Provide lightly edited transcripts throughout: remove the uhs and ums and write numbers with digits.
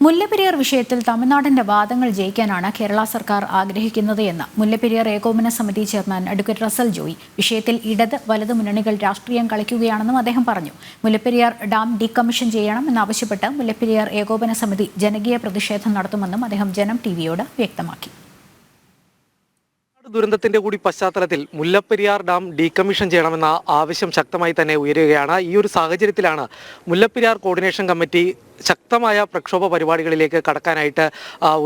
മുല്ലപ്പെരിയാർ വിഷയത്തിൽ തമിഴ്നാടിന്റെ വാദങ്ങൾ ജയിക്കാനാണ് കേരള സർക്കാർ ആഗ്രഹിക്കുന്നത് എന്ന് മുല്ലപ്പെരിയാർ ഏകോപന സമിതി ചെയർമാൻ അഡ്വക്കേറ്റ് റസൽ ജോയി. വിഷയത്തിൽ ഇടത് വലത് മുന്നണികൾ രാഷ്ട്രീയം കളിക്കുകയാണെന്നും അദ്ദേഹം പറഞ്ഞു. മുല്ലപ്പെരിയാർ ഡാം ഡീകമ്മീഷൻ ചെയ്യണമെന്നാവശ്യപ്പെട്ട് മുല്ലപ്പെരിയാർ ഏകോപന സമിതി ജനകീയ പ്രതിഷേധം നടത്തുമെന്നും അദ്ദേഹം ജനം ടിവിയോട് വ്യക്തമാക്കി. ദുരന്തത്തിന്റെ കൂടി പശ്ചാത്തലത്തിൽ മുല്ലപ്പെരിയാർ ഡാം ഡീകമ്മീഷൻ ചെയ്യണമെന്ന ആവശ്യം ശക്തമായി തന്നെ ഉയരുകയാണ്. ഈ ഒരു സാഹചര്യത്തിലാണ് മുല്ലപ്പെരിയാർ കോർഡിനേഷൻ കമ്മിറ്റി ശക്തമായ പ്രക്ഷോഭ പരിപാടികളിലേക്ക് കടക്കാനായിട്ട്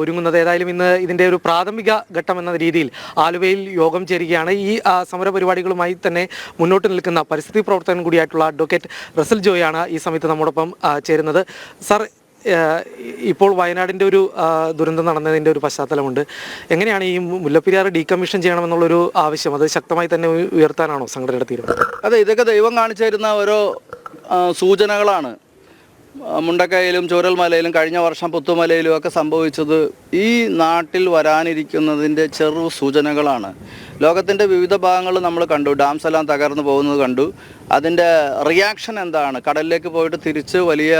ഒരുങ്ങുന്നത്. ഏതായാലും ഇന്ന് ഇതിൻ്റെ ഒരു പ്രാഥമിക ഘട്ടം എന്ന രീതിയിൽ ആലുവയിൽ യോഗം ചേരുകയാണ്. ഈ സമര പരിപാടികളുമായി തന്നെ മുന്നോട്ട് നിൽക്കുന്ന പരിസ്ഥിതി പ്രവർത്തകൻ കൂടിയായിട്ടുള്ള അഡ്വക്കേറ്റ് റസൽ ജോയാണ് ഈ സമയത്ത് നമ്മോടൊപ്പം ചേരുന്നത്. സർ, ഇപ്പോൾ വയനാടിൻ്റെ ഒരു ദുരന്തം നടന്നതിൻ്റെ ഒരു പശ്ചാത്തലമുണ്ട്. എങ്ങനെയാണ് ഈ മുല്ലപ്പെരിയാർ ഡീകമ്മീഷൻ ചെയ്യണമെന്നുള്ളൊരു ആവശ്യം അത് ശക്തമായി തന്നെ ഉയർത്താനാണോ സംഘടനയുടെ തീരുമാനം? അതെ, ഇതൊക്കെ ദൈവം കാണിച്ചു തരുന്ന ഓരോ സൂചനകളാണ്. മുണ്ടക്കയിലും ചൂരൽമലയിലും കഴിഞ്ഞ വർഷം പുത്തുമലയിലും ഒക്കെ സംഭവിച്ചത് ഈ നാട്ടിൽ വരാനിരിക്കുന്നതിൻ്റെ ചെറു സൂചനകളാണ്. ലോകത്തിൻ്റെ വിവിധ ഭാഗങ്ങൾ നമ്മൾ കണ്ടു, ഡാംസ് എല്ലാം തകർന്നു പോകുന്നത് കണ്ടു. അതിൻ്റെ റിയാക്ഷൻ എന്താണ്, കടലിലേക്ക് പോയിട്ട് തിരിച്ച് വലിയ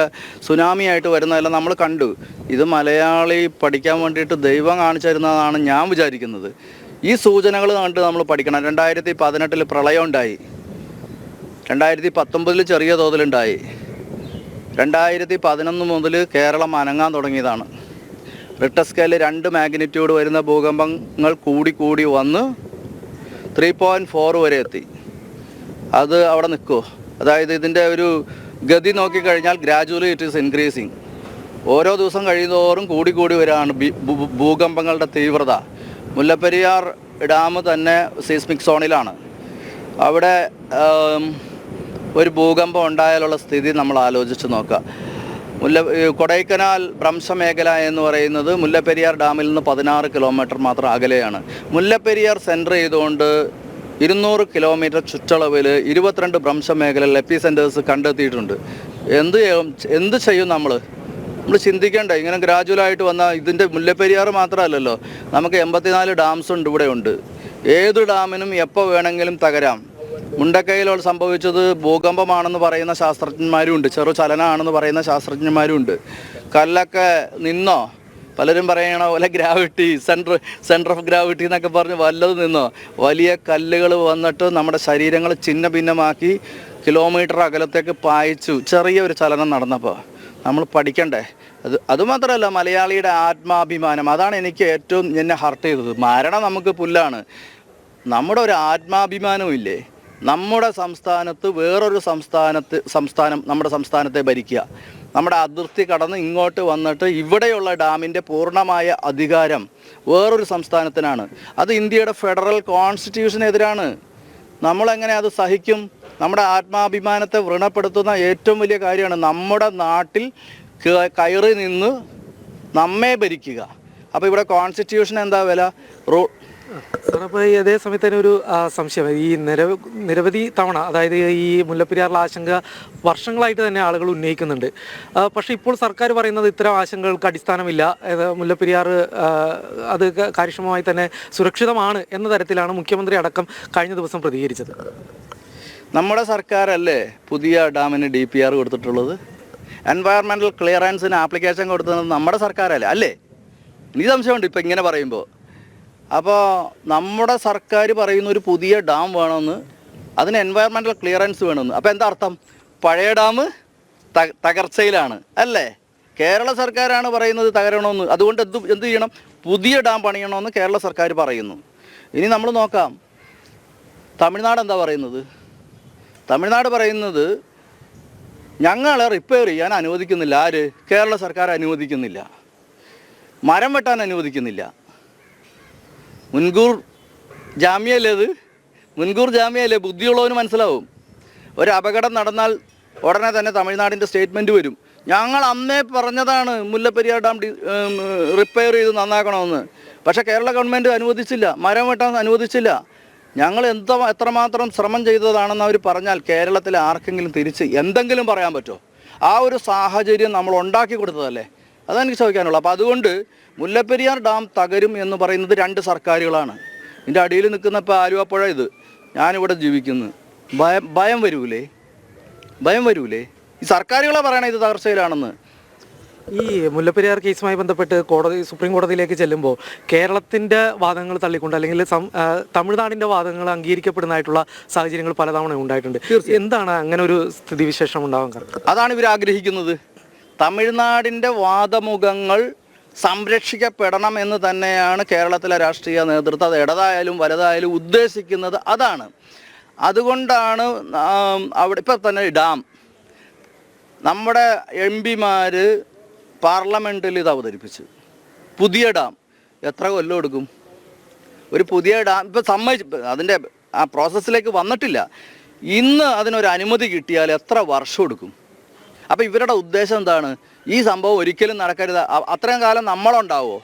സുനാമി ആയിട്ട് വരുന്നതെല്ലാം നമ്മൾ കണ്ടു. ഇത് മലയാളി പഠിക്കാൻ വേണ്ടിയിട്ട് ദൈവം കാണിച്ചു തരുന്നതാണ് ഞാൻ വിചാരിക്കുന്നത്. ഈ സൂചനകൾ കണ്ട് നമ്മൾ പഠിക്കണം. 2018 പ്രളയം ഉണ്ടായി, 2019 ചെറിയ തോതിലുണ്ടായി, 2011 മുതൽ കേരളം അനങ്ങാൻ തുടങ്ങിയതാണ്. റിക്ടർ സ്കെയിൽ 2 മാഗ്നിറ്റ്യൂഡ് വരുന്ന ഭൂകമ്പങ്ങൾ കൂടി വന്ന് 3.4 വരെ എത്തി. അത് അവിടെ നിൽക്കുമോ? അതായത് ഇതിൻ്റെ ഒരു ഗതി നോക്കിക്കഴിഞ്ഞാൽ ഗ്രാജുവലി ഇറ്റ് ഈസ് ഇൻക്രീസിങ്. ഓരോ ദിവസം കഴിയുന്നതോറും കൂടി വരികയാണ് ഭൂകമ്പങ്ങളുടെ തീവ്രത. മുല്ലപ്പെരിയാർ ഡാം തന്നെ സീസ്മിക് സോണിലാണ്. അവിടെ ഒരു ഭൂകമ്പം ഉണ്ടായാലുള്ള സ്ഥിതി നമ്മൾ ആലോചിച്ച് നോക്കുക. കൊടൈക്കനാൽ ഭ്രംശമേഖല എന്ന് പറയുന്നത് മുല്ലപ്പെരിയാർ ഡാമിൽ നിന്ന് 16 കിലോമീറ്റർ മാത്രം അകലെയാണ്. മുല്ലപ്പെരിയാർ സെൻറ്റർ ചെയ്തുകൊണ്ട് 200 കിലോമീറ്റർ ചുറ്റളവിൽ 22 ഭ്രംശമേഖലയിൽ എപ്പി സെൻറ്റേഴ്സ് കണ്ടെത്തിയിട്ടുണ്ട്. എന്ത് ചെയ്യും നമ്മൾ ചിന്തിക്കേണ്ട. ഇങ്ങനെ ഗ്രാജുവലായിട്ട് വന്നാൽ ഇതിൻ്റെ മുല്ലപ്പെരിയാർ മാത്രമല്ലല്ലോ, നമുക്ക് 84 ഡാംസ് ഉണ്ട്, ഇവിടെ ഉണ്ട്. ഏത് ഡാമിനും എപ്പോൾ വേണമെങ്കിലും തകരാം. മുണ്ടക്കയിലോട് സംഭവിച്ചത് ഭൂകമ്പമാണെന്ന് പറയുന്ന ശാസ്ത്രജ്ഞന്മാരും ഉണ്ട്, ചെറു ചലനമാണെന്ന് പറയുന്ന ശാസ്ത്രജ്ഞന്മാരും ഉണ്ട്. കല്ലൊക്കെ നിന്നോ? പലരും പറയണ പോലെ ഗ്രാവിറ്റി സെൻറ്റർ ഓഫ് ഗ്രാവിറ്റി എന്നൊക്കെ പറഞ്ഞ് വല്ലതും നിന്നോ? വലിയ കല്ലുകൾ വന്നിട്ട് നമ്മുടെ ശരീരങ്ങൾ ഛിന്ന ഭിന്നമാക്കി കിലോമീറ്റർ അകലത്തേക്ക് പായിച്ചു. ചെറിയൊരു ചലനം നടന്നപ്പോൾ നമ്മൾ പഠിക്കണ്ടേ? അതുമാത്രമല്ല, മലയാളിയുടെ ആത്മാഭിമാനം, അതാണ് എനിക്ക് ഏറ്റവും എന്നെ ഹർട്ട് ചെയ്തത്. മരണം നമുക്ക് പുല്ലാണ്, നമ്മുടെ ഒരു ആത്മാഭിമാനവും ഇല്ലേ? നമ്മുടെ സംസ്ഥാനത്ത് വേറൊരു സംസ്ഥാനം നമ്മുടെ സംസ്ഥാനത്തെ ഭരിക്കുക, നമ്മുടെ അതിർത്തി കടന്ന് ഇങ്ങോട്ട് വന്നിട്ട് ഇവിടെയുള്ള ഡാമിൻ്റെ പൂർണ്ണമായ അധികാരം വേറൊരു സംസ്ഥാനത്തിനാണ്. അത് ഇന്ത്യയുടെ ഫെഡറൽ കോൺസ്റ്റിറ്റ്യൂഷനെതിരാണ്. നമ്മളെങ്ങനെ അത് സഹിക്കും? നമ്മുടെ ആത്മാഭിമാനത്തെ വ്രണപ്പെടുത്തുന്ന ഏറ്റവും വലിയ കാര്യമാണ് നമ്മുടെ നാട്ടിൽ കയറി നിന്ന് നമ്മെ ഭരിക്കുക. അപ്പോൾ ഇവിടെ കോൺസ്റ്റിറ്റ്യൂഷൻ എന്താ വില? സാർ, അപ്പോൾ അതേ സമയത്ത് തന്നെ ഒരു സംശയം, ഈ നിരവധി തവണ, അതായത് ഈ മുല്ലപ്പെരിയാറിലെ ആശങ്ക വർഷങ്ങളായിട്ട് തന്നെ ആളുകൾ ഉന്നയിക്കുന്നുണ്ട്. പക്ഷേ ഇപ്പോൾ സർക്കാർ പറയുന്നത് ഇത്തരം ആശങ്കകൾക്ക് അടിസ്ഥാനമില്ല, മുല്ലപ്പെരിയാർ അത് കാര്യക്ഷമമായി തന്നെ സുരക്ഷിതമാണ് എന്ന തരത്തിലാണ് മുഖ്യമന്ത്രി അടക്കം കഴിഞ്ഞ ദിവസം പ്രതികരിച്ചത്. നമ്മുടെ സർക്കാരല്ലേ പുതിയ ഡാമിന് DPR കൊടുത്തിട്ടുള്ളത്? എൻവയറമെൻ്റൽ ക്ലിയറൻസിന് ആപ്ലിക്കേഷൻ കൊടുത്തത് നമ്മുടെ സർക്കാരല്ലേ? അല്ലേ? എനിക്ക് സംശയമുണ്ട് ഇപ്പം ഇങ്ങനെ പറയുമ്പോൾ. അപ്പോൾ നമ്മുടെ സർക്കാർ പറയുന്ന ഒരു പുതിയ ഡാം വേണമെന്ന്, അതിന് എൻവയറമെൻ്റൽ ക്ലിയറൻസ് വേണമെന്ന്. അപ്പോൾ എന്താ അർത്ഥം? പഴയ ഡാം തകർച്ചയിലാണ് അല്ലേ? കേരള സർക്കാരാണ് പറയുന്നത് തകരണമെന്ന്. അതുകൊണ്ട് എന്ത് ചെയ്യണം? പുതിയ ഡാം പണിയണമെന്ന് കേരള സർക്കാർ പറയുന്നു. ഇനി നമ്മൾ നോക്കാം തമിഴ്നാട് എന്താ പറയുന്നത്. തമിഴ്നാട് പറയുന്നത് ഞങ്ങളെ റിപ്പയർ ചെയ്യാൻ അനുവദിക്കുന്നില്ല. ആര്? കേരള സർക്കാർ അനുവദിക്കുന്നില്ല. മരം വെട്ടാൻ അനുവദിക്കുന്നില്ല. മുൻകൂർ ജാമ്യമല്ലേ അത്? മുൻകൂർ ജാമ്യമല്ലേ? ബുദ്ധിയുള്ളവന് മനസ്സിലാവും. ഒരു അപകടം നടന്നാൽ ഉടനെ തന്നെ തമിഴ്നാടിൻ്റെ സ്റ്റേറ്റ്മെൻറ്റ് വരും. ഞങ്ങൾ അന്നേ പറഞ്ഞതാണ് മുല്ലപ്പെരിയാർ ഡാം റിപ്പയർ ചെയ്ത് നന്നാക്കണമെന്ന്. പക്ഷേ കേരള ഗവൺമെൻറ് അനുവദിച്ചില്ല, മരം വെട്ടാൻ അനുവദിച്ചില്ല. ഞങ്ങൾ എത്രമാത്രം ശ്രമം ചെയ്തതാണെന്ന് അവർ പറഞ്ഞാൽ കേരളത്തിലെ ആർക്കെങ്കിലും തിരിച്ച് എന്തെങ്കിലും പറയാൻ പറ്റുമോ? ആ ഒരു സാഹചര്യം നമ്മൾ ഉണ്ടാക്കി കൊടുത്തതല്ലേ? അതെനിക്ക് ചോദിക്കാനുള്ളൂ. അപ്പോൾ അതുകൊണ്ട് മുല്ലപ്പെരിയാർ ഡാം തകരും എന്ന് പറയുന്നത് 2 സർക്കാരുകളാണ്. ഇതിൻ്റെ അടിയിൽ നിൽക്കുന്ന ഇപ്പോൾ ആലുവപ്പുഴ, ഇത് ഞാനിവിടെ ജീവിക്കുന്നു. ഭയം വരൂലേ? ഈ സർക്കാരുകളെ പറയണേ ഇത് തകർച്ചയിലാണെന്ന്. ഈ മുല്ലപ്പെരിയാർ കേസുമായി ബന്ധപ്പെട്ട് സുപ്രീം കോടതിയിലേക്ക് ചെല്ലുമ്പോൾ കേരളത്തിന്റെ വാദങ്ങൾ തള്ളിക്കൊണ്ട് അല്ലെങ്കിൽ തമിഴ്നാടിന്റെ വാദങ്ങൾ അംഗീകരിക്കപ്പെടുന്നതായിട്ടുള്ള സാഹചര്യങ്ങൾ പലതവണ ഉണ്ടായിട്ടുണ്ട്. എന്താണ് അങ്ങനെ ഒരു സ്ഥിതിവിശേഷം ഉണ്ടാവാൻ കാരണം? അതാണ് ഇവർ ആഗ്രഹിക്കുന്നത്. തമിഴ്നാടിൻ്റെ വാദമുഖങ്ങൾ സംരക്ഷിക്കപ്പെടണം എന്ന് തന്നെയാണ് കേരളത്തിലെ രാഷ്ട്രീയ നേതൃത്വം, അത് ഇടതായാലും വലതായാലും ഉദ്ദേശിക്കുന്നത് അതാണ്. അതുകൊണ്ടാണ് അവിടെ ഇപ്പം തന്നെ ഡാം നമ്മുടെ MP-മാർ പാർലമെൻറ്റിൽ ഇത് അവതരിപ്പിച്ചു. പുതിയ ഡാം എത്ര കൊല്ലം എടുക്കും? ഒരു പുതിയ ഡാം ഇപ്പം അതിൻ്റെ ആ പ്രോസസ്സിലേക്ക് വന്നിട്ടില്ല. ഇന്ന് അതിനൊരു അനുമതി കിട്ടിയാൽ എത്ര വർഷം എടുക്കും? അപ്പോൾ ഇവരുടെ ഉദ്ദേശം എന്താണ്? ഈ സംഭവം ഒരിക്കലും നടക്കരുത്. അത്രയും കാലം നമ്മളുണ്ടാവുമോ?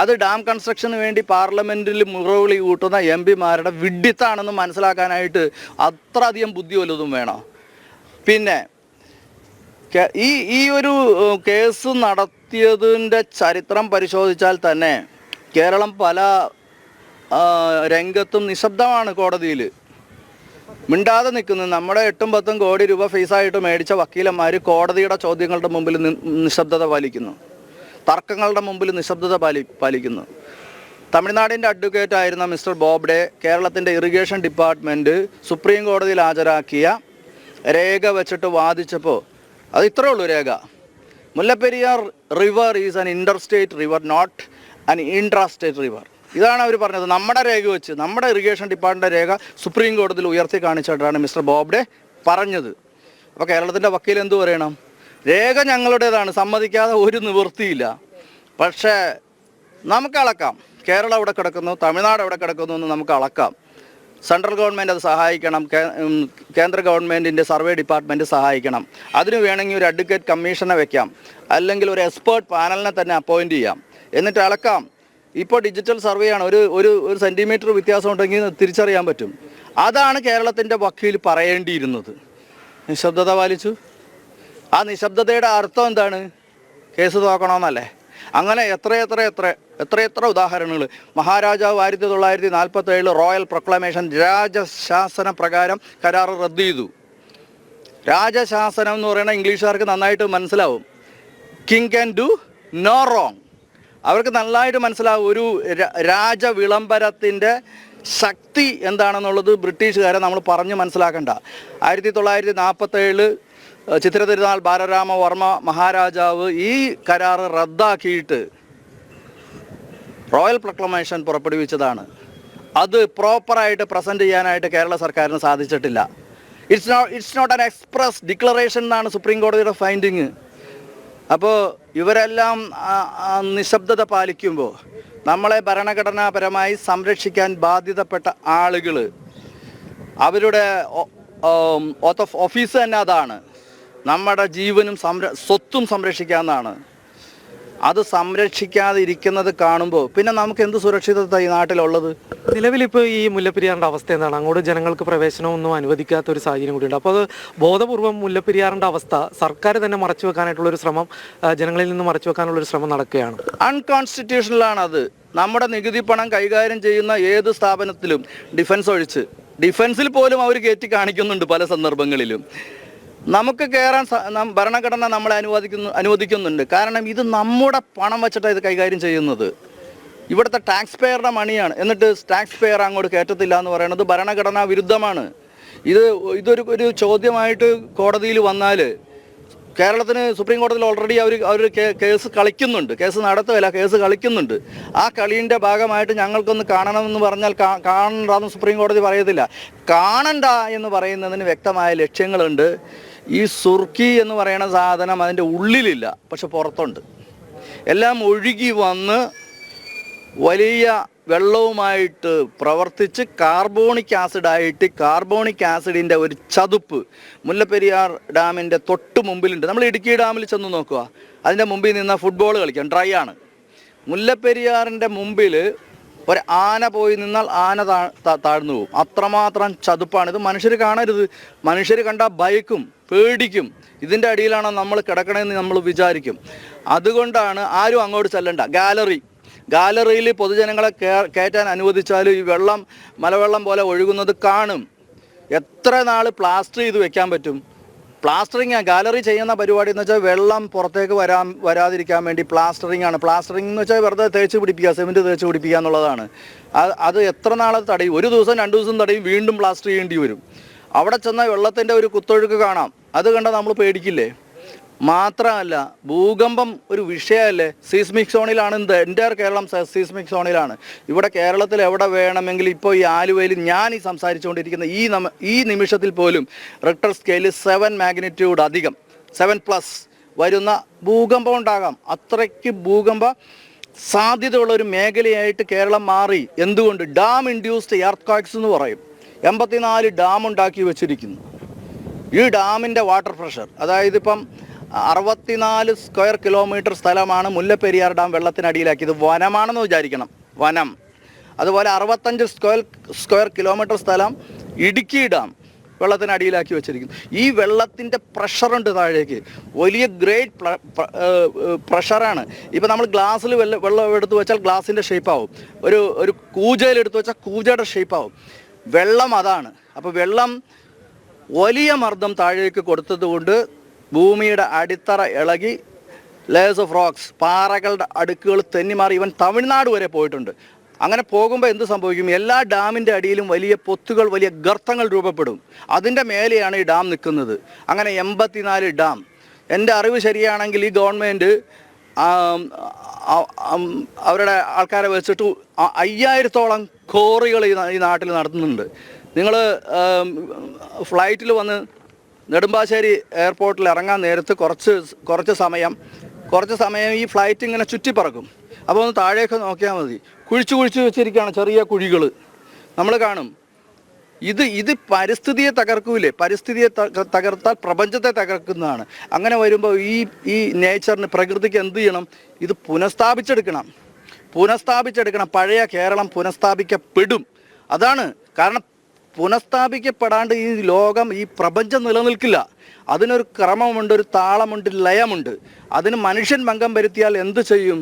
അത് ഡാം കൺസ്ട്രക്ഷന് വേണ്ടി പാർലമെൻറ്റിൽ മുറവിളി കൂട്ടുന്ന MP-മാരുടെ വിഡ്ഢിത്താണെന്ന് മനസ്സിലാക്കാനായിട്ട് അത്രയധികം ബുദ്ധി വല്ലതും വേണോ? പിന്നെ ഈ ഒരു കേസ് നടത്തിയതിൻ്റെ ചരിത്രം പരിശോധിച്ചാൽ തന്നെ കേരളം പല രംഗത്തും നിശബ്ദമാണ്. കോടതിയിൽ മിണ്ടാതെ നിൽക്കുന്നത് നമ്മുടെ 8-10 കോടി രൂപ ഫീസായിട്ട് മേടിച്ച വക്കീലന്മാർ കോടതിയുടെ ചോദ്യങ്ങളുടെ മുമ്പിൽ നിശബ്ദത പാലിക്കുന്നു, തർക്കങ്ങളുടെ മുമ്പിൽ നിശബ്ദത പാലിക്കുന്നു. തമിഴ്നാടിൻ്റെ അഡ്വക്കേറ്റ് ആയിരുന്ന മിസ്റ്റർ ബോബ്ഡെ കേരളത്തിൻ്റെ ഇറിഗേഷൻ ഡിപ്പാർട്ട്മെൻറ്റ് സുപ്രീം കോടതിയിൽ ഹാജരാക്കിയ രേഖ വെച്ചിട്ട് വാദിച്ചപ്പോൾ അത് ഇത്രേ ഉള്ളൂ രേഖ: Mullaperiyar river is an interstate river, not an intrastate river. ഇതാണ് അവർ പറഞ്ഞത്. നമ്മുടെ രേഖ വെച്ച്, നമ്മുടെ ഇറിഗേഷൻ ഡിപ്പാർട്ട്മെൻറ്റ് രേഖ സുപ്രീം കോടതിയിൽ ഉയർത്തി കാണിച്ചിട്ടാണ് മിസ്റ്റർ ബോബ്ഡെ പറഞ്ഞത്. അപ്പോൾ കേരളത്തിൻ്റെ വക്കീൽ എന്തു പറയണം? രേഖ ഞങ്ങളുടേതാണ്, സമ്മതിക്കാതെ ഒരു നിവൃത്തിയില്ല. പക്ഷേ നമുക്ക് അളക്കാം. കേരളം എവിടെ കിടക്കുന്നു, തമിഴ്നാട് എവിടെ കിടക്കുന്നു എന്ന് നമുക്ക് അളക്കാം. സെൻട്രൽ ഗവൺമെൻറ് അത് സഹായിക്കണം, കേന്ദ്ര ഗവൺമെൻറ്റിൻ്റെ സർവേ ഡിപ്പാർട്ട്മെൻറ്റ് സഹായിക്കണം. അതിന് വേണമെങ്കിൽ ഒരു അഡ്വക്കേറ്റ് കമ്മീഷനെ വെക്കാം, അല്ലെങ്കിൽ ഒരു എക്സ്പേർട്ട് പാനലിനെ തന്നെ അപ്പോയിൻറ്റ് ചെയ്യാം, എന്നിട്ട് അളക്കാം. ഇപ്പോൾ ഡിജിറ്റൽ സർവേ ആണ്, ഒരു സെൻറ്റിമീറ്റർ വ്യത്യാസം ഉണ്ടെങ്കിൽ തിരിച്ചറിയാൻ പറ്റും. അതാണ് കേരളത്തിൻ്റെ വക്കീൽ പറയേണ്ടിയിരുന്നത്. നിശബ്ദത പാലിച്ചു. ആ നിശബ്ദതയുടെ അർത്ഥം എന്താണ്? കേസ് നോക്കണമെന്നല്ലേ? അങ്ങനെ എത്ര ഉദാഹരണങ്ങൾ. മഹാരാജാവ് 1947 റോയൽ പ്രൊക്ലമേഷൻ രാജശാസന പ്രകാരം കരാർ റദ്ദ് ചെയ്തു. രാജശാസനം എന്ന് പറയുന്നത് ഇംഗ്ലീഷുകാർക്ക് നന്നായിട്ട് മനസ്സിലാവും. King can do no wrong. അവർക്ക് നന്നായിട്ട് മനസ്സിലാവും ഒരു രാജവിളംബരത്തിൻ്റെ ശക്തി എന്താണെന്നുള്ളത്. ബ്രിട്ടീഷുകാരെ നമ്മൾ പറഞ്ഞ് മനസ്സിലാക്കണ്ട. 1947 ചിത്ര തിരുനാൾ ബാലരാമവർമ്മ മഹാരാജാവ് ഈ കരാർ റദ്ദാക്കിയിട്ട് റോയൽ പ്രൊക്ലമേഷൻ പുറപ്പെടുവിച്ചതാണ്. അത് പ്രോപ്പറായിട്ട് പ്രസൻറ്റ് ചെയ്യാനായിട്ട് കേരള സർക്കാരിന് സാധിച്ചിട്ടില്ല. It's not an express declaration എന്നാണ് സുപ്രീം കോടതിയുടെ ഫൈൻഡിങ്. അപ്പോൾ ഇവരെല്ലാം നിശബ്ദത പാലിക്കുമ്പോൾ നമ്മളെ ഭരണഘടനാപരമായി സംരക്ഷിക്കാൻ ബാധ്യതപ്പെട്ട ആളുകൾ അവരുടെ ഓത്ത് ഓഫ് ഓഫീസ് തന്നെ അതാണ്. നമ്മുടെ ജീവനും സ്വത്തും സംരക്ഷിക്കാമെന്നാണ്. അത് സംരക്ഷിക്കാതെ ഇരിക്കുന്നത് കാണുമ്പോൾ പിന്നെ നമുക്ക് എന്ത് സുരക്ഷിതത്വം ഈ നാട്ടിലുള്ളത്? നിലവിലിപ്പോൾ ഈ മുല്ലപ്പെരിയാറിൻ്റെ അവസ്ഥ എന്താണ്? അങ്ങോട്ട് ജനങ്ങൾക്ക് പ്രവേശനമൊന്നും അനുവദിക്കാത്ത ഒരു സാഹചര്യം കൂടിയുണ്ട്. അപ്പോൾ അത് ബോധപൂർവം മുല്ലപ്പെരിയാറിൻ്റെ അവസ്ഥ സർക്കാർ തന്നെ മറച്ചു വെക്കാനായിട്ടുള്ളൊരു ശ്രമം, ജനങ്ങളിൽ നിന്ന് മറച്ചു വെക്കാനുള്ളൊരു ശ്രമം നടക്കുകയാണ്. അൺകോൺസ്റ്റിറ്റ്യൂഷണലാണ് അത്. നമ്മുടെ നികുതി പണം കൈകാര്യം ചെയ്യുന്ന ഏത് സ്ഥാപനത്തിലും ഡിഫൻസ് ഒഴിച്ച്, ഡിഫൻസിൽ പോലും അവർ കയറ്റി കാണിക്കുന്നുണ്ട് പല സന്ദർഭങ്ങളിലും. നമുക്ക് കയറാൻ ഭരണഘടന നമ്മളെ അനുവദിക്കുന്നുണ്ട്. കാരണം ഇത് നമ്മുടെ പണം വെച്ചിട്ടാണ് ഇത് കൈകാര്യം ചെയ്യുന്നത്. ഇവിടുത്തെ ടാക്സ് പേയറുടെ മണിയാണ്. എന്നിട്ട് ടാക്സ് പേയർ അങ്ങോട്ട് കയറ്റത്തില്ല എന്ന് പറയുന്നത് ഭരണഘടനാ വിരുദ്ധമാണ്. ഇതൊരു ചോദ്യമായിട്ട് കോടതിയിൽ വന്നാൽ കേരളത്തിന് സുപ്രീം കോടതിയിൽ ഓൾറെഡി അവർ കേസ് കളിക്കുന്നുണ്ട്. കേസ് നടത്തുകയല്ല, കേസ് കളിക്കുന്നുണ്ട്. ആ കളീൻ്റെ ഭാഗമായിട്ട് ഞങ്ങൾക്കൊന്ന് കാണണമെന്ന് പറഞ്ഞാൽ കാണണ്ടെന്ന് സുപ്രീം കോടതി പറയത്തില്ല. കാണണ്ട എന്ന് പറയുന്നതിന് വ്യക്തമായ ലക്ഷ്യങ്ങളുണ്ട്. ഈ സുർക്കി എന്ന് പറയുന്ന സാധനം അതിൻ്റെ ഉള്ളിലില്ല, പക്ഷെ പുറത്തുണ്ട്. എല്ലാം ഒഴുകി വന്ന് വലിയ വെള്ളവുമായിട്ട് പ്രവർത്തിച്ച് കാർബോണിക് ആസിഡിൻ്റെ ഒരു ചതുപ്പ് മുല്ലപ്പെരിയാർ ഡാമിൻ്റെ തൊട്ട് മുമ്പിലുണ്ട്. നമ്മൾ ഇടുക്കി ഡാമിൽ ചെന്ന് നോക്കുക, അതിൻ്റെ മുമ്പിൽ നിന്ന് ഫുട്ബോൾ കളിക്കാം, ഡ്രൈ ആണ്. മുല്ലപ്പെരിയാറിൻ്റെ മുമ്പിൽ ഒരു ആന പോയി നിന്നാൽ ആന താഴ്ന്നു പോകും. അത്രമാത്രം ചതുപ്പാണ്. ഇത് മനുഷ്യർ കാണരുത്. മനുഷ്യർ കണ്ടാൽ ഭയക്കും, പേടിക്കും. ഇതിൻ്റെ അടിയിലാണോ നമ്മൾ കിടക്കണമെന്ന് നമ്മൾ വിചാരിക്കും. അതുകൊണ്ടാണ് ആരും അങ്ങോട്ട് ചെല്ലണ്ട. ഗാലറിയിൽ പൊതുജനങ്ങളെ കയറ്റാൻ അനുവദിച്ചാൽ ഈ വെള്ളം മലവെള്ളം പോലെ ഒഴുകുന്നത് കാണും. എത്ര നാൾ പ്ലാസ്റ്റർ ചെയ്ത് വെക്കാൻ പറ്റും? പ്ലാസ്റ്ററിങ് ഗാലറി ചെയ്യുന്ന പരിപാടി എന്ന് വെച്ചാൽ വെള്ളം പുറത്തേക്ക് വരാതിരിക്കാൻ വേണ്ടി പ്ലാസ്റ്ററിങ് ആണ്. പ്ലാസ്റ്ററിങ് എന്ന് വെച്ചാൽ വെറുതെ തേച്ച് പിടിപ്പിക്കുക, സിമെൻറ്റ് തേച്ച് പിടിപ്പിക്കുക എന്നുള്ളതാണ്. അത് എത്ര നാളെ തടയും? 1 ദിവസം 2 ദിവസം തടയും, വീണ്ടും പ്ലാസ്റ്റർ ചെയ്യേണ്ടി വരും. അവിടെ ചെന്നാൽ വെള്ളത്തിൻ്റെ ഒരു കുത്തൊഴുക്ക് കാണാം. അത് കണ്ടാൽ നമ്മൾ പേടിക്കില്ലേ? മാത്രമല്ല, ഭൂകമ്പം ഒരു വിഷയമല്ലേ? സീസ്മിക് സോണിലാണ് എൻ്റയർ കേരളം സീസ്മിക് സോണിലാണ്. ഇവിടെ കേരളത്തിൽ എവിടെ വേണമെങ്കിൽ ഇപ്പോൾ ഈ ആലുവയിൽ ഞാൻ ഈ സംസാരിച്ചുകൊണ്ടിരിക്കുന്ന ഈ നിമിഷത്തിൽ പോലും റിക്ടർ സ്കെയിലിൽ 7 മാഗ്നിറ്റ്യൂഡ് അധികം 7+ വരുന്ന ഭൂകമ്പം ഉണ്ടാകാം. അത്രയ്ക്ക് ഭൂകമ്പ സാധ്യതയുള്ള ഒരു മേഖലയായിട്ട് കേരളം മാറി. എന്തുകൊണ്ട്? ഡാം ഇൻഡ്യൂസ്ഡ് എർത്ത്ക്വേക്സ് എന്ന് പറയും. 84 ഡാം ഉണ്ടാക്കി വെച്ചിരിക്കുന്നു. ഈ ഡാമിൻ്റെ വാട്ടർ പ്രഷർ, അതായത് ഇപ്പം 64 സ്ക്വയർ കിലോമീറ്റർ സ്ഥലമാണ് മുല്ലപ്പെരിയാർ ഡാം വെള്ളത്തിനടിയിലാക്കിയത്. വനമാണെന്ന് വിചാരിക്കണം, വനം. അതുപോലെ 65 സ്ക്വയർ കിലോമീറ്റർ സ്ഥലം ഇടുക്കി ഡാം വെള്ളത്തിനടിയിലാക്കി വെച്ചിരിക്കുന്നു. ഈ വെള്ളത്തിൻ്റെ പ്രഷറുണ്ട് താഴേക്ക്, വലിയ ഗ്രേറ്റ് പ്രഷറാണ്. ഇപ്പം നമ്മൾ ഗ്ലാസ്സിൽ വെള്ളം എടുത്ത് വെച്ചാൽ ഗ്ലാസിൻ്റെ ഷേപ്പാവും, ഒരു കൂജയിലെടുത്ത് വെച്ചാൽ കൂജയുടെ ഷേപ്പാവും. വെള്ളം അതാണ്. അപ്പോൾ വെള്ളം വലിയ മർദ്ദം താഴേക്ക് കൊടുത്തതുകൊണ്ട് ഭൂമിയുടെ അടിത്തറ ഇളകി ലേയേഴ്സ് ഓഫ് റോക്സ്, പാറകളുടെ അടുക്കുകൾ തെന്നിമാറി ഇവൻ തമിഴ്നാട് വരെ പോയിട്ടുണ്ട്. അങ്ങനെ പോകുമ്പോൾ എന്ത് സംഭവിക്കും? എല്ലാ ഡാമിൻ്റെ അടിയിലും വലിയ പൊത്തുകൾ, വലിയ ഗർത്തങ്ങൾ രൂപപ്പെടും. അതിൻ്റെ മേലെയാണ് ഈ ഡാം നിൽക്കുന്നത്. അങ്ങനെ 84 ഡാം. എൻ്റെ അറിവ് ശരിയാണെങ്കിൽ ഈ ഗവൺമെൻറ് അവരുടെ ആൾക്കാരെ വെച്ചിട്ട് 5000-ഓളം കോറികൾ ഈ നാട്ടിൽ നടത്തുന്നുണ്ട്. നിങ്ങൾ ഫ്ലൈറ്റിൽ വന്ന് നെടുമ്പാശ്ശേരി എയർപോർട്ടിൽ ഇറങ്ങാൻ നേരത്ത് കുറച്ച് സമയം ഈ ഫ്ലൈറ്റ് ഇങ്ങനെ ചുറ്റിപ്പറക്കും. അപ്പോൾ ഒന്ന് താഴേക്ക് നോക്കിയാൽ മതി, കുഴിച്ച് വെച്ചിരിക്കുകയാണ് ചെറിയ കുഴികൾ. നമ്മൾ കാണും. ഇത് പരിസ്ഥിതിയെ തകർക്കൂലേ? പരിസ്ഥിതിയെ തകർത്താൽ പ്രപഞ്ചത്തെ തകർക്കുന്നതാണ്. അങ്ങനെ വരുമ്പോൾ ഈ നേച്ചറിന്, പ്രകൃതിക്ക് എന്ത് ചെയ്യണം? ഇത് പുനഃസ്ഥാപിച്ചെടുക്കണം. പഴയ കേരളം പുനഃസ്ഥാപിക്കപ്പെടും. അതാണ് കാരണം. പുനഃസ്ഥാപിക്കപ്പെടാണ്ട് ഈ ലോകം, ഈ പ്രപഞ്ചം നിലനിൽക്കില്ല. അതിനൊരു ക്രമമുണ്ട്, ഒരു താളമുണ്ട്, ലയമുണ്ട്. അതിന് മനുഷ്യൻ ഭംഗം വരുത്തിയാൽ എന്ത് ചെയ്യും?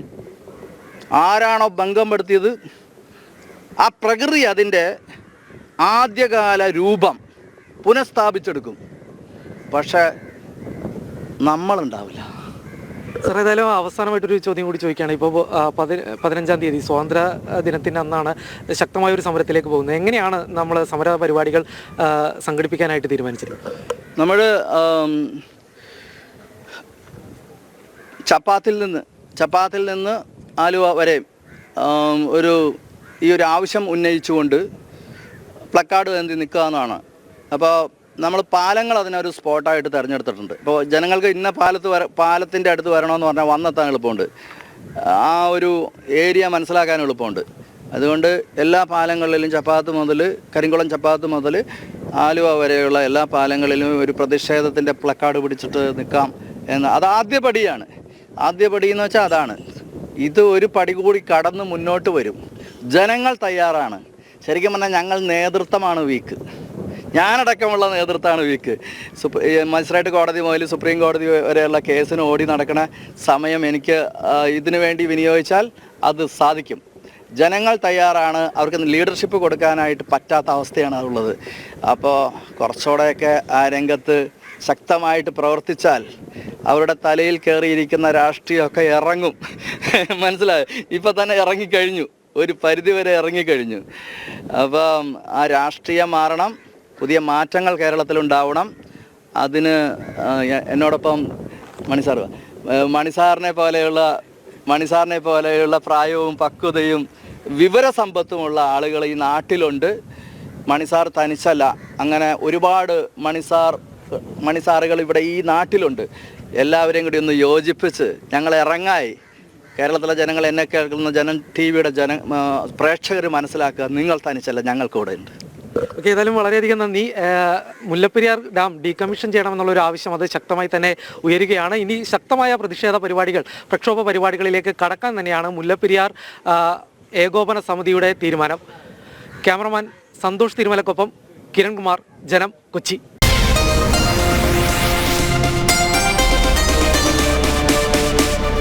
ആരാണോ ഭംഗം വരുത്തിയത് ആ പ്രകൃതി അതിൻ്റെ ആദ്യകാല രൂപം പുനഃസ്ഥാപിച്ചെടുക്കും. പക്ഷെ നമ്മളുണ്ടാവില്ല. സാർ, ഏതായാലും അവസാനമായിട്ടൊരു ചോദ്യം കൂടി ചോദിക്കുകയാണ്. ഇപ്പോൾ 15-ാം തീയതി സ്വാതന്ത്ര്യ ദിനത്തിൻ്റെ അന്നാണ് ശക്തമായൊരു സമരത്തിലേക്ക് പോകുന്നത്. എങ്ങനെയാണ് നമ്മൾ സമര പരിപാടികൾ സംഘടിപ്പിക്കാനായിട്ട് തീരുമാനിച്ചത്? നമ്മൾ ചപ്പാത്തിൽ നിന്ന് ആലുവ വരെ ഈ ഒരു ആവശ്യം ഉന്നയിച്ചുകൊണ്ട് പ്ലക്കാർഡ് ഏന്തി നിൽക്കുക എന്നാണ്. അപ്പോൾ നമ്മൾ പാലങ്ങൾ അതിനൊരു സ്പോട്ടായിട്ട് തിരഞ്ഞെടുത്തിട്ടുണ്ട്. ഇപ്പോൾ ജനങ്ങൾക്ക് ഇന്ന പാലത്തിൻ്റെ അടുത്ത് വരണമെന്ന് പറഞ്ഞാൽ വന്നെത്താൻ എളുപ്പമുണ്ട്, ആ ഒരു ഏരിയ മനസ്സിലാക്കാൻ എളുപ്പമുണ്ട്. അതുകൊണ്ട് എല്ലാ പാലങ്ങളിലും കരിങ്കുളം ചപ്പാത്ത് മുതൽ ആലുവ വരെയുള്ള എല്ലാ പാലങ്ങളിലും ഒരു പ്രതിഷേധത്തിൻ്റെ പ്ലക്കാർഡ് പിടിച്ചിട്ട് നിൽക്കാം എന്ന്. അത് ആദ്യപടിയാണ്. ആദ്യപടി എന്ന് വെച്ചാൽ അതാണ്. ഇത് ഒരു പടി കൂടി കടന്ന് മുന്നോട്ട് വരും. ജനങ്ങൾ തയ്യാറാണ്. ശരിക്കും പറഞ്ഞാൽ ഞങ്ങൾ നേതൃത്വമാണ് വീക്ക്. ഞാനടക്കമുള്ള നേതൃത്വമാണ് വീക്ക്. മജിസ്ട്രേറ്റ് കോടതി മുതൽ സുപ്രീം കോടതി വരെയുള്ള കേസിന് ഓടി നടക്കുന്ന സമയം എനിക്ക് ഇതിനു വേണ്ടി വിനിയോഗിച്ചാൽ അത് സാധിക്കും. ജനങ്ങൾ തയ്യാറാണ്. അവർക്ക് ലീഡർഷിപ്പ് കൊടുക്കാനായിട്ട് പറ്റാത്ത അവസ്ഥയാണ് ഉള്ളത്. അപ്പോൾ കുറച്ചുകൂടെയൊക്കെ ആ രംഗത്ത് ശക്തമായിട്ട് പ്രവർത്തിച്ചാൽ അവരുടെ തലയിൽ കയറിയിരിക്കുന്ന രാഷ്ട്രീയമൊക്കെ ഇറങ്ങും. മനസ്സിലായോ? ഇപ്പം തന്നെ ഇറങ്ങിക്കഴിഞ്ഞു, ഒരു പരിധിവരെ ഇറങ്ങിക്കഴിഞ്ഞു. അപ്പം ആ രാഷ്ട്രീയം മാറണം, പുതിയ മാറ്റങ്ങൾ കേരളത്തിലുണ്ടാവണം. അതിന് എന്നോടൊപ്പം മണിസാറിനെ പോലെയുള്ള പ്രായവും പക്വതയും വിവരസമ്പത്തുമുള്ള ആളുകൾ ഈ നാട്ടിലുണ്ട്. മണിസാർ തനിച്ചല്ല, അങ്ങനെ ഒരുപാട് മണിസാറുകൾ ഇവിടെ ഈ നാട്ടിലുണ്ട്. എല്ലാവരെയും കൂടി ഒന്ന് യോജിപ്പിച്ച് ഞങ്ങൾ ഇറങ്ങായി. കേരളത്തിലെ ജനങ്ങൾ, എന്നെ കേൾക്കുന്ന ജനം TV-യുടെ പ്രേക്ഷകർ മനസ്സിലാക്കുക, നിങ്ങൾ തനിച്ചല്ല, ഞങ്ങൾക്കൂടെ ഉണ്ട്. ഓക്കെ, ഏതായാലും വളരെയധികം നന്ദി. മുല്ലപ്പെരിയാർ ഡാം ഡീകമ്മീഷൻ ചെയ്യണമെന്നുള്ളൊരു ആവശ്യം അത് ശക്തമായി തന്നെ ഉയരുകയാണ്. ഇനി ശക്തമായ പ്രതിഷേധ പരിപാടികൾ, പ്രക്ഷോഭ പരിപാടികളിലേക്ക് കടക്കാൻ തന്നെയാണ് മുല്ലപ്പെരിയാർ ഏകോപന സമിതിയുടെ തീരുമാനം. ക്യാമറമാൻ സന്തോഷ് തിരുമലക്കൊപ്പം കിരൺകുമാർ, ജനം, കൊച്ചി.